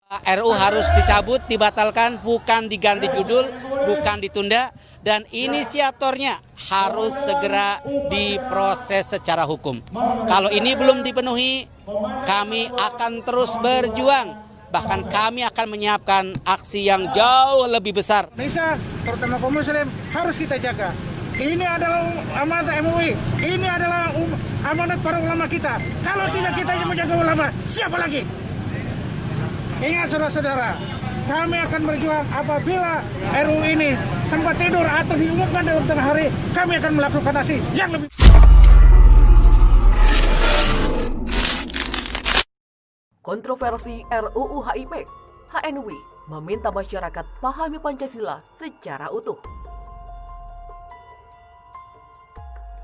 RU harus dicabut, dibatalkan, bukan diganti judul, bukan ditunda, dan inisiatornya harus segera diproses secara hukum. Kalau ini belum dipenuhi, kami akan terus berjuang. Bahkan kami akan menyiapkan aksi yang jauh lebih besar. Indonesia, terutama kaum muslim, harus kita jaga. Ini adalah amanat MUI, ini adalah amanat para ulama kita. Kalau tidak kita yang menjaga ulama, siapa lagi? Ingat saudara-saudara, kami akan berjuang apabila RUU ini sempat tidur atau diumumkan dalam tengah hari, kami akan melakukan aksi yang lebih. Kontroversi RUU HIP, HNW meminta masyarakat pahami Pancasila secara utuh.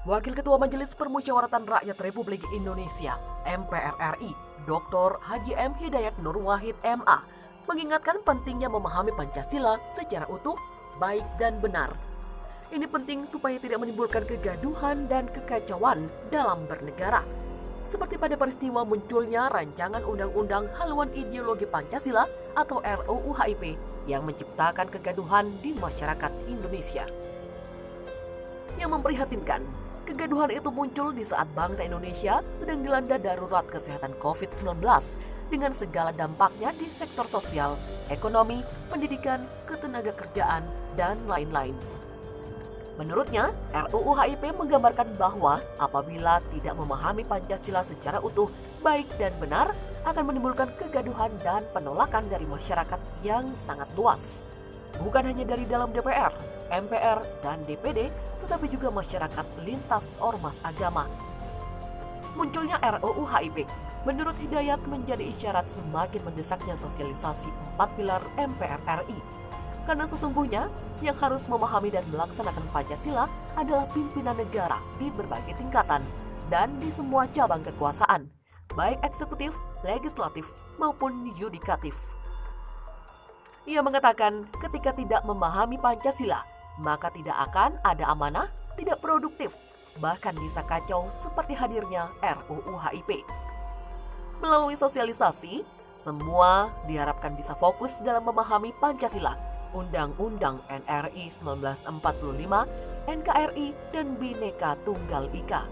Wakil Ketua Majelis Permusyawaratan Rakyat Republik Indonesia (MPR RI), Dr. Haji M. Hidayat Nur Wahid MA, mengingatkan pentingnya memahami Pancasila secara utuh, baik dan benar. Ini penting supaya tidak menimbulkan kegaduhan dan kekacauan dalam bernegara. Seperti pada peristiwa munculnya rancangan Undang-Undang Haluan Ideologi Pancasila atau RUU HIP yang menciptakan kegaduhan di masyarakat Indonesia. Yang memprihatinkan, kegaduhan itu muncul di saat bangsa Indonesia sedang dilanda darurat kesehatan COVID-19 dengan segala dampaknya di sektor sosial, ekonomi, pendidikan, ketenagakerjaan, dan lain-lain. Menurutnya, RUU HIP menggambarkan bahwa apabila tidak memahami Pancasila secara utuh, baik dan benar, akan menimbulkan kegaduhan dan penolakan dari masyarakat yang sangat luas. Bukan hanya dari dalam DPR, MPR, dan DPD, tetapi juga masyarakat lintas ormas agama. Munculnya RUU HIP, menurut Hidayat menjadi isyarat semakin mendesaknya sosialisasi 4 pilar MPR RI. Karena sesungguhnya yang harus memahami dan melaksanakan Pancasila adalah pimpinan negara di berbagai tingkatan dan di semua cabang kekuasaan, baik eksekutif, legislatif, maupun yudikatif. Ia mengatakan ketika tidak memahami Pancasila, maka tidak akan ada amanah, tidak produktif, bahkan bisa kacau seperti hadirnya RUU HIP. Melalui sosialisasi, semua diharapkan bisa fokus dalam memahami Pancasila, Undang-Undang NRI 1945, NKRI, dan Bhinneka Tunggal Ika.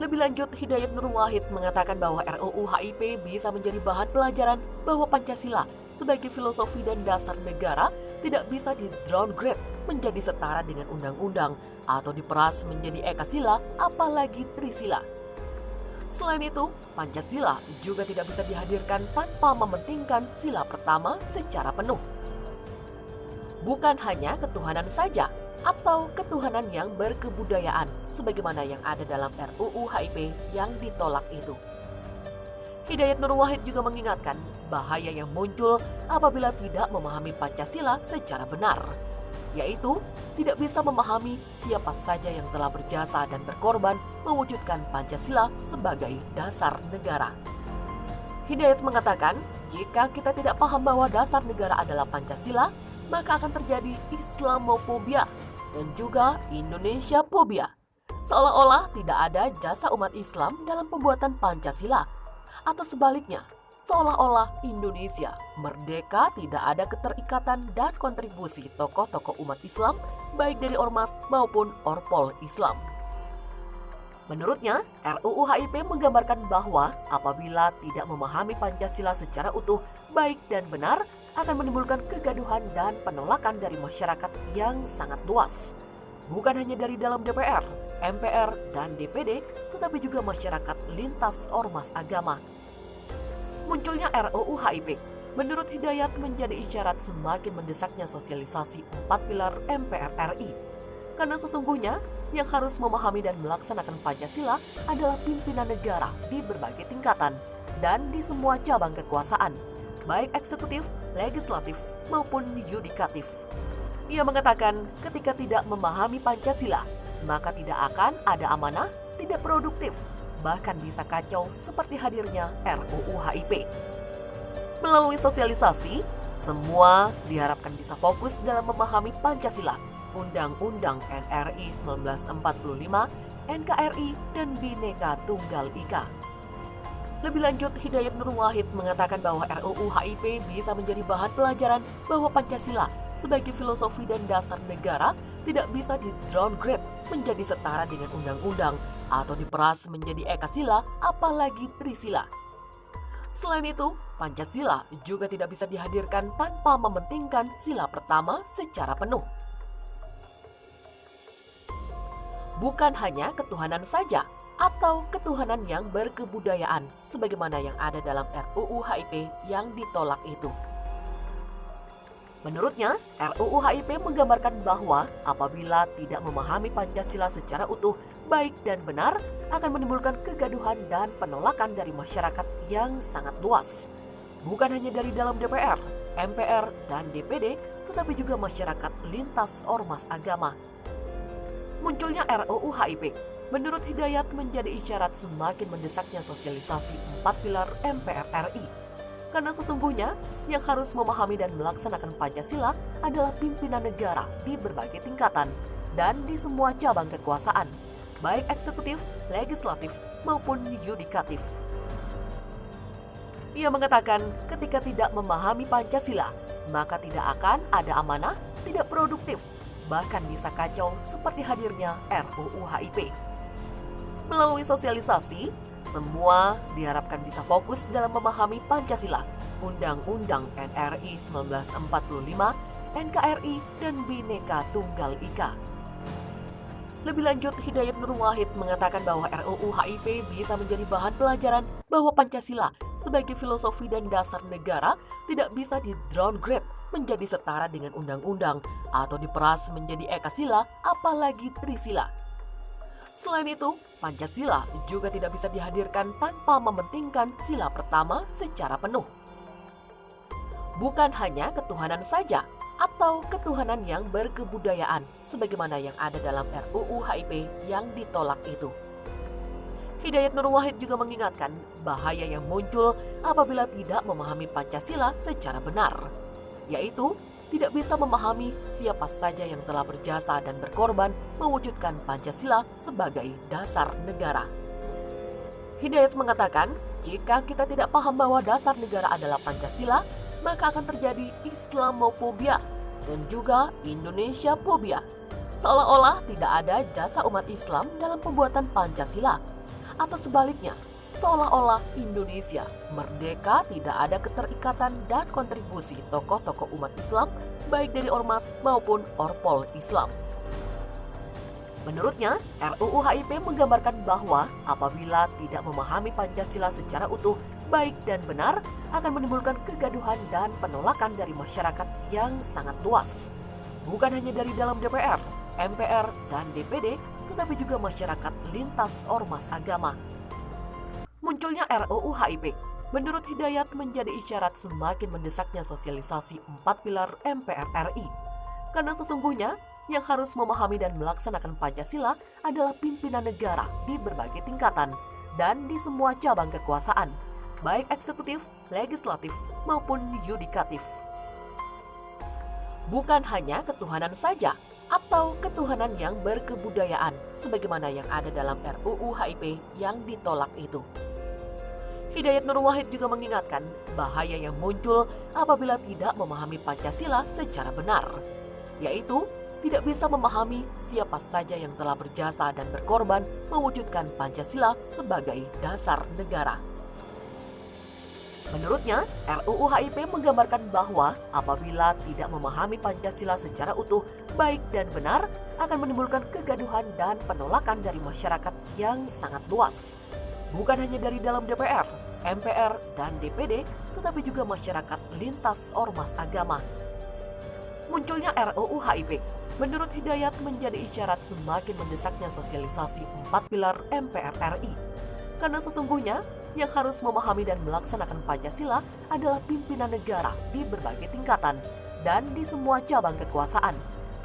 Lebih lanjut, Hidayat Nur Wahid mengatakan bahwa RUU HIP bisa menjadi bahan pelajaran bahwa Pancasila sebagai filosofi dan dasar negara tidak bisa di-downgrade menjadi setara dengan undang-undang atau diperas menjadi ekasila apalagi trisila. Selain itu, Pancasila juga tidak bisa dihadirkan tanpa mementingkan sila pertama secara penuh. Bukan hanya ketuhanan saja atau ketuhanan yang berkebudayaan sebagaimana yang ada dalam RUU HIP yang ditolak itu. Hidayat Nur Wahid juga mengingatkan bahaya yang muncul apabila tidak memahami Pancasila secara benar, yaitu tidak bisa memahami siapa saja yang telah berjasa dan berkorban mewujudkan Pancasila sebagai dasar negara. Hidayat mengatakan, jika kita tidak paham bahwa dasar negara adalah Pancasila, maka akan terjadi Islamophobia dan juga Indonesiaphobia. Seolah-olah tidak ada jasa umat Islam dalam pembuatan Pancasila, atau sebaliknya, seolah-olah Indonesia merdeka tidak ada keterikatan dan kontribusi tokoh-tokoh umat Islam, baik dari ormas maupun orpol Islam. Menurutnya, RUU HIP menggambarkan bahwa apabila tidak memahami Pancasila secara utuh, baik dan benar, akan menimbulkan kegaduhan dan penolakan dari masyarakat yang sangat luas. Bukan hanya dari dalam DPR, MPR, dan DPD, tetapi juga masyarakat lintas ormas agama. Munculnya RUU HIP, menurut Hidayat menjadi isyarat semakin mendesaknya sosialisasi 4 pilar MPR RI. Karena sesungguhnya yang harus memahami dan melaksanakan Pancasila adalah pimpinan negara di berbagai tingkatan dan di semua cabang kekuasaan, baik eksekutif, legislatif, maupun yudikatif. Ia mengatakan ketika tidak memahami Pancasila, maka tidak akan ada amanah, tidak produktif, bahkan bisa kacau seperti hadirnya RUU HIP. Melalui sosialisasi, semua diharapkan bisa fokus dalam memahami Pancasila, Undang-Undang NRI 1945, NKRI, dan Bhinneka Tunggal Ika. Lebih lanjut, Hidayat Nur Wahid mengatakan bahwa RUU HIP bisa menjadi bahan pelajaran bahwa Pancasila sebagai filosofi dan dasar negara tidak bisa di-downgrade menjadi setara dengan undang-undang atau diperas menjadi ekasila apalagi trisila. Selain itu, Pancasila juga tidak bisa dihadirkan tanpa mementingkan sila pertama secara penuh. Bukan hanya ketuhanan saja, atau ketuhanan yang berkebudayaan sebagaimana yang ada dalam RUU HIP yang ditolak itu. Menurutnya, RUU HIP menggambarkan bahwa apabila tidak memahami Pancasila secara utuh, baik dan benar, akan menimbulkan kegaduhan dan penolakan dari masyarakat yang sangat luas. Bukan hanya dari dalam DPR, MPR, dan DPD, tetapi juga masyarakat lintas ormas agama. Munculnya RUU HIP menurut Hidayat menjadi isyarat semakin mendesaknya sosialisasi 4 pilar MPR RI. Karena sesungguhnya yang harus memahami dan melaksanakan Pancasila adalah pimpinan negara di berbagai tingkatan dan di semua cabang kekuasaan, baik eksekutif, legislatif, maupun yudikatif. Ia mengatakan ketika tidak memahami Pancasila, maka tidak akan ada amanah, tidak produktif, bahkan bisa kacau seperti hadirnya RUU HIP. Melalui sosialisasi, semua diharapkan bisa fokus dalam memahami Pancasila, Undang-Undang NRI 1945, NKRI, dan Bhinneka Tunggal Ika. Lebih lanjut, Hidayat Nur Wahid mengatakan bahwa RUU HIP bisa menjadi bahan pelajaran bahwa Pancasila sebagai filosofi dan dasar negara tidak bisa di-downgrade menjadi setara dengan undang-undang atau diperas menjadi ekasila apalagi trisila. Selain itu, Pancasila juga tidak bisa dihadirkan tanpa mementingkan sila pertama secara penuh. Bukan hanya ketuhanan saja, atau ketuhanan yang berkebudayaan sebagaimana yang ada dalam RUU HIP yang ditolak itu. Hidayat Nur Wahid juga mengingatkan bahaya yang muncul apabila tidak memahami Pancasila secara benar, yaitu tidak bisa memahami siapa saja yang telah berjasa dan berkorban mewujudkan Pancasila sebagai dasar negara. Hidayat mengatakan, jika kita tidak paham bahwa dasar negara adalah Pancasila, maka akan terjadi Islamophobia dan juga Indonesiaphobia. Seolah-olah tidak ada jasa umat Islam dalam pembuatan Pancasila, atau sebaliknya, seolah-olah Indonesia merdeka tidak ada keterikatan dan kontribusi tokoh-tokoh umat Islam, baik dari ormas maupun orpol Islam. Menurutnya, RUU HIP menggambarkan bahwa apabila tidak memahami Pancasila secara utuh, baik dan benar, akan menimbulkan kegaduhan dan penolakan dari masyarakat yang sangat luas. Bukan hanya dari dalam DPR, MPR, dan DPD, tetapi juga masyarakat lintas ormas agama. Munculnya RUU HIP menurut Hidayat menjadi isyarat semakin mendesaknya sosialisasi 4 pilar MPR RI. Karena sesungguhnya yang harus memahami dan melaksanakan Pancasila adalah pimpinan negara di berbagai tingkatan dan di semua cabang kekuasaan, baik eksekutif, legislatif, maupun yudikatif. Bukan hanya ketuhanan saja, atau ketuhanan yang berkebudayaan sebagaimana yang ada dalam RUU HIP yang ditolak itu. Hidayat Nur Wahid juga mengingatkan bahaya yang muncul apabila tidak memahami Pancasila secara benar, yaitu tidak bisa memahami siapa saja yang telah berjasa dan berkorban mewujudkan Pancasila sebagai dasar negara. Menurutnya, RUU HIP menggambarkan bahwa apabila tidak memahami Pancasila secara utuh, baik dan benar, akan menimbulkan kegaduhan dan penolakan dari masyarakat yang sangat luas. Bukan hanya dari dalam DPR, MPR, dan DPD, tetapi juga masyarakat lintas ormas agama. Munculnya RUU HIP menurut Hidayat menjadi isyarat semakin mendesaknya sosialisasi 4 pilar MPR RI. Karena sesungguhnya yang harus memahami dan melaksanakan Pancasila adalah pimpinan negara di berbagai tingkatan dan di semua cabang kekuasaan,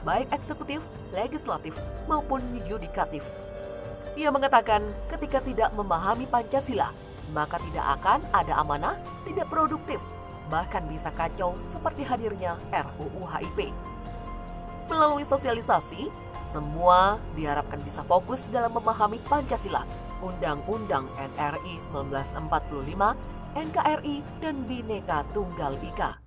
baik eksekutif, legislatif, maupun yudikatif. Ia mengatakan ketika tidak memahami Pancasila, maka tidak akan ada amanah, tidak produktif, bahkan bisa kacau seperti hadirnya RUU HIP. Melalui sosialisasi, semua diharapkan bisa fokus dalam memahami Pancasila, Undang-Undang NRI 1945, NKRI, dan Bhinneka Tunggal Ika.